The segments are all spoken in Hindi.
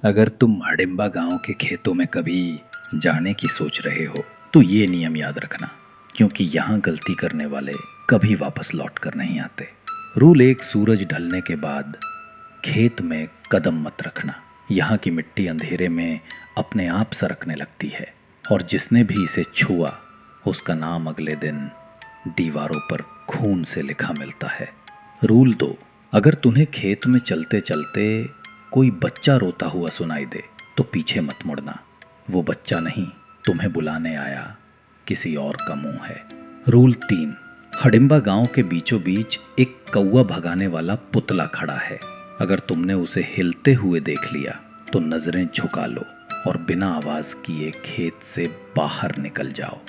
अगर तुम हडिम्बा गांव के खेतों में कभी जाने की सोच रहे हो तो ये नियम याद रखना, क्योंकि यहाँ गलती करने वाले कभी वापस लौट कर नहीं आते। रूल एक, सूरज ढलने के बाद खेत में कदम मत रखना। यहाँ की मिट्टी अंधेरे में अपने आप सरकने लगती है और जिसने भी इसे छुआ उसका नाम अगले दिन दीवारों पर खून से लिखा मिलता है। रूल 2, अगर तुम्हें खेत में चलते चलते कोई बच्चा रोता हुआ सुनाई दे तो पीछे मत मुड़ना। वो बच्चा नहीं, तुम्हें बुलाने आया किसी और का मुंह है। रूल 3, हडिम्बा गांव के बीचों बीच एक कौवा भगाने वाला पुतला खड़ा है। अगर तुमने उसे हिलते हुए देख लिया तो नजरें झुका लो और बिना आवाज किए खेत से बाहर निकल जाओ।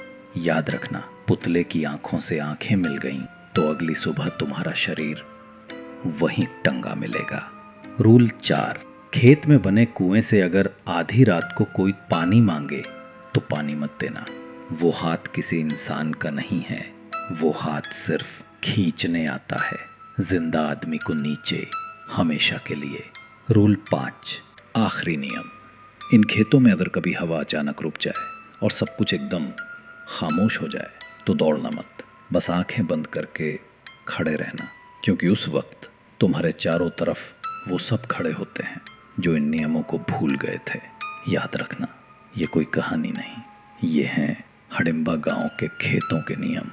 याद रखना, पुतले की आंखों से आंखें मिल गईं तो अगली सुबह तुम्हारा शरीर वहीं टंगा मिलेगा। रूल 4, खेत में बने कुएं से अगर आधी रात को कोई पानी मांगे तो पानी मत देना। वो हाथ किसी इंसान का नहीं है, वो हाथ सिर्फ खींचने आता है जिंदा आदमी को नीचे, हमेशा के लिए। रूल 5, आखिरी नियम, इन खेतों में अगर कभी हवा अचानक रुक जाए और सब कुछ एकदम खामोश हो जाए तो दौड़ना मत, बस आंखें बंद करके खड़े रहना, क्योंकि उस वक्त तुम्हारे चारों तरफ वो सब खड़े होते हैं जो इन नियमों को भूल गए थे। याद रखना, ये कोई कहानी नहीं, ये हैं हडिम्बा गांव के खेतों के नियम।